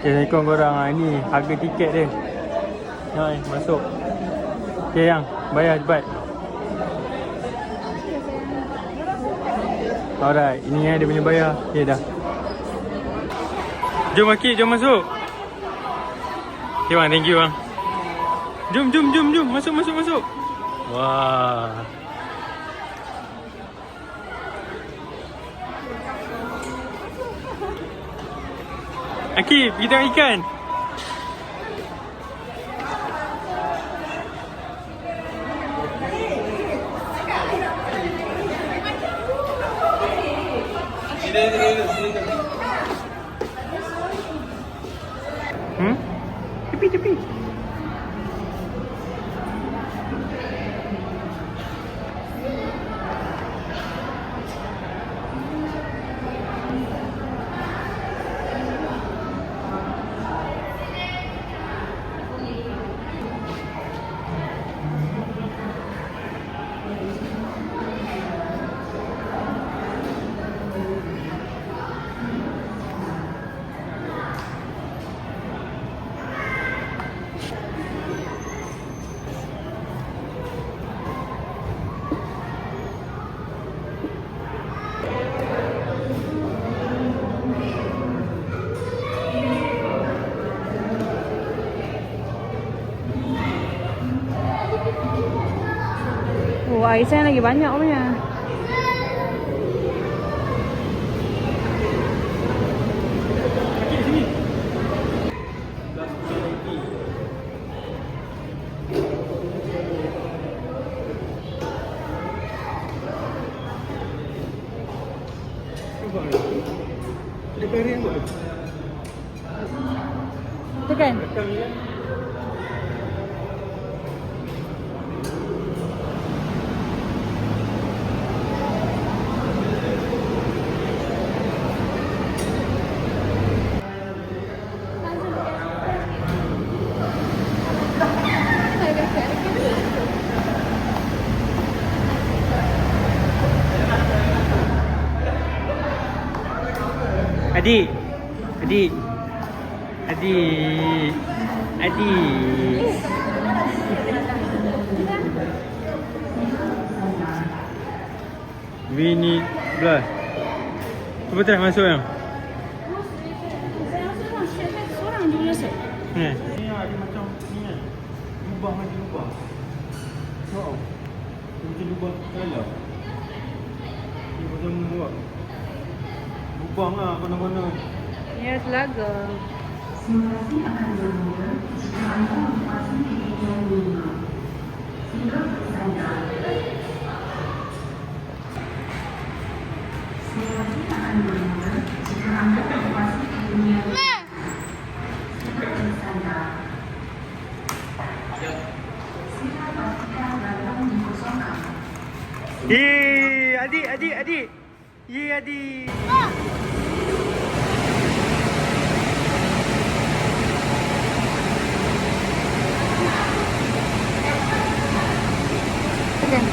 Assalamualaikum korang. Ni harga tiket dia. Hai, masuk. Okay yang, bayar cepat. Alright, ini dia punya bayar. Okay dah. Jom Akid, jom masuk. Okay bang, thank you bang. Jom. Masuk. Wah. Akid, pergi tengok ikan. Tepi. Oh, air saya lagi banyak punya. Akid sini. Tekan. Adik. Bini belah. Cuba try masuk yang. Seorang je masuk. Ni ada macam ni kan. Lubang. Wow. Macam lubang dalam. Ni macam buat. Lubang lah mana-mana. Ya, telaga. Adik. Adik. Tekan.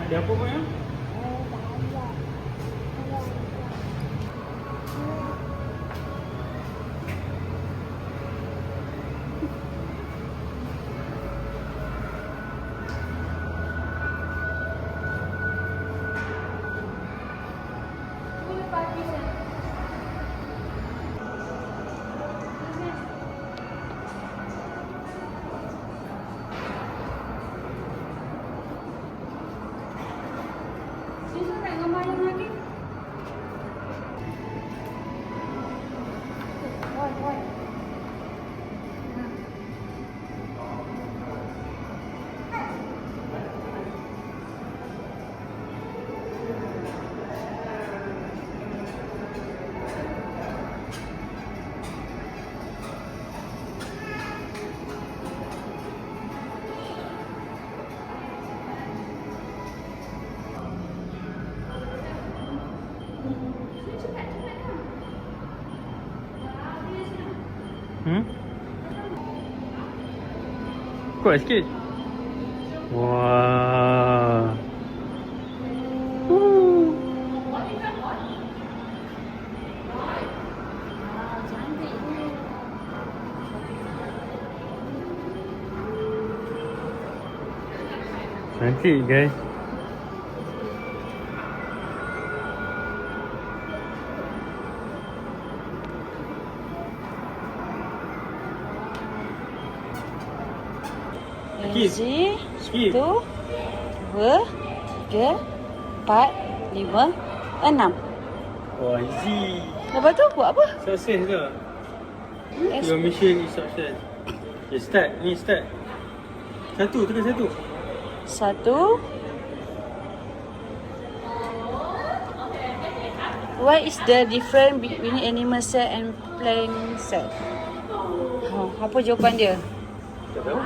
Ada apa pun ya? Kuat sikit. Wah. Cantik guys. Easy. Skip. 1, 2, 3, 4, 5, 6. Wah, easy. Lepas tu buat apa? Success ke? Your mission is success. Okay, start. Ni start. Satu, tekan satu. 1. What is the difference between animal cell and plant cell? Apa jawapan dia? Tak tahu.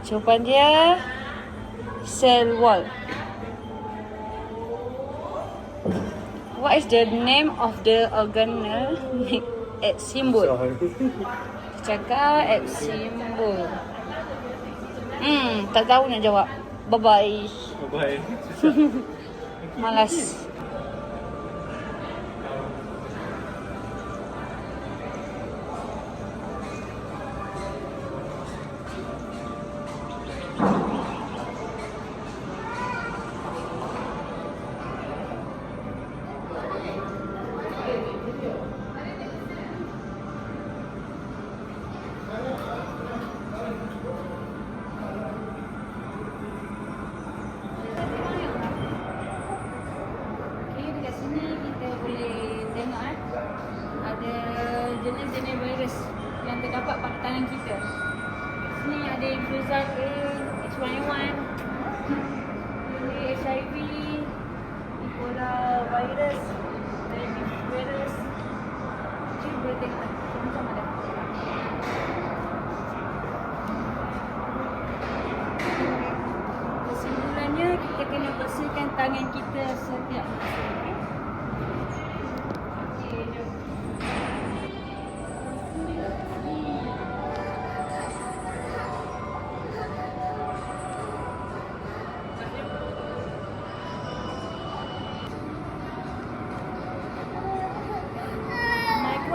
Jawapan dia cell wall. What is the name of the organelle at symbol? Cakap at symbol. Tak tahu nak jawab. Bye-bye. Bye-bye. Malas. Jenis-jenis virus yang terdapat pada tangan kita. Sini ada influenza A, H1N1, HIV, Ebola virus, rabies virus. Cuba boleh tengok macam ada. Kesimpulannya kita kena bersihkan tangan kita setiap masa. Okey, jom.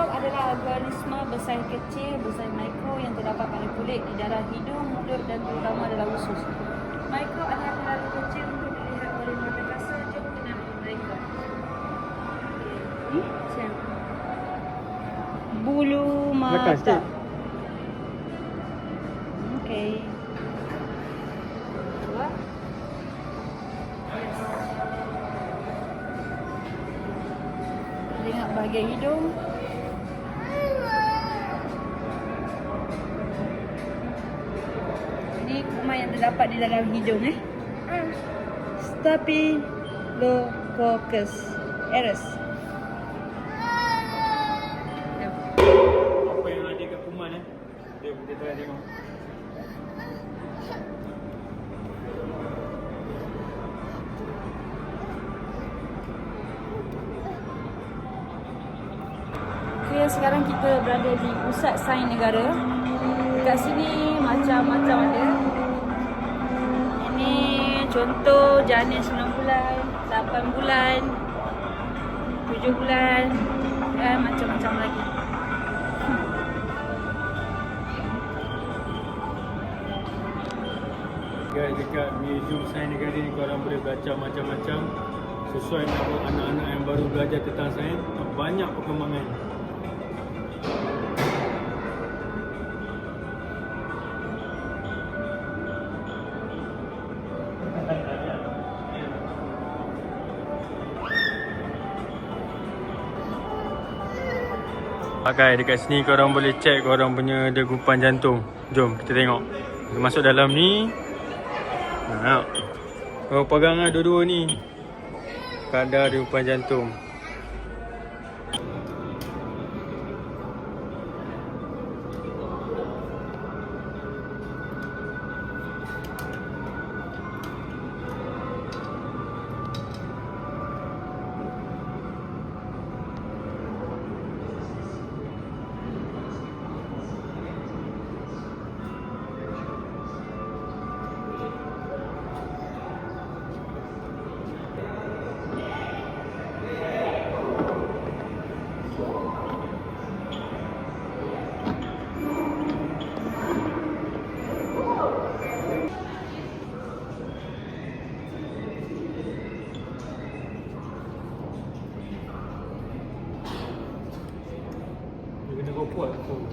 Adalah organisma besar kecil, besar mikro yang terdapat pada kulit, di darah hidung, mulut dan terutama dalam usus. Mikro adalah terlalu kecil untuk dilihat oleh mata kasar. Jom kenali mereka. Macam bulu Belakang mata. sikit. Okey. Dua. Tengok bahagian hidung. Ini kuman yang terdapat di dalam hidung Staphylococcus aureus. Apa yang ada kat kuman Dia kita try tengok. Okay, sekarang kita berada di Pusat Sains Negara. Kat sini macam-macam ada. Ini contoh janin 9 bulan, 8 bulan, 7 bulan dan macam-macam lagi. Guys, dekat Museum Sains Negara ni korang boleh belajar macam-macam sesuai dengan anak-anak yang baru belajar tentang sains. Banyak perkembangan. Okay, dekat sini korang boleh check korang punya degupan jantung. Jom kita tengok. Kita masuk dalam ni. Korang pegang lah dua-dua ni. Kadar degupan jantung.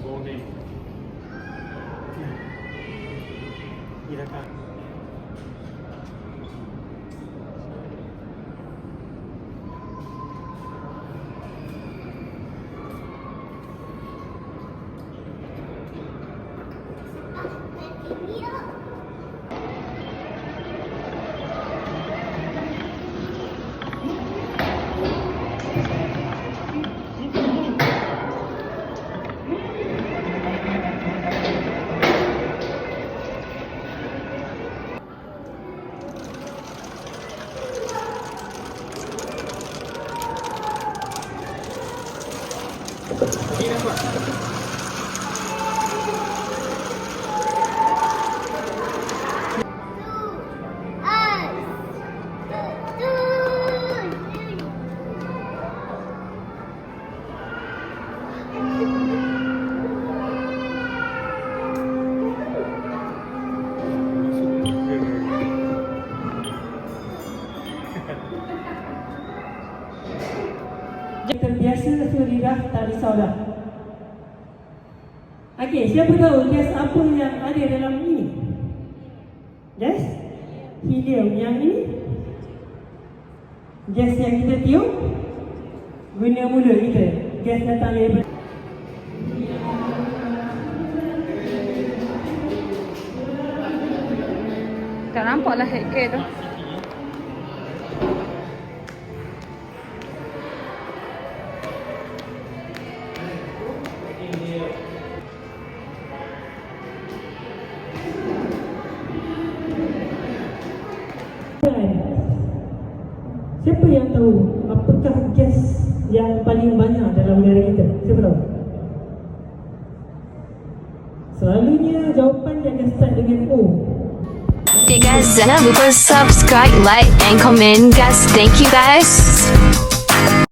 bau ni. Ni datang. Ini nampak. Terbiasa Surirah tak risau dah. Okey, siapa tahu gas apa yang ada dalam ini? Gas helium. Yang ini gas yang kita tiup guna mulut kita. Gas datang daripada Tak nampaklah headgear tu. Siapa yang tahu apakah gas yang paling banyak dalam udara kita? Siapa tahu? Selalunya jawapan dia akan start dengan O. Okay guys, jangan lupa subscribe, like and comment guys. Thank you guys.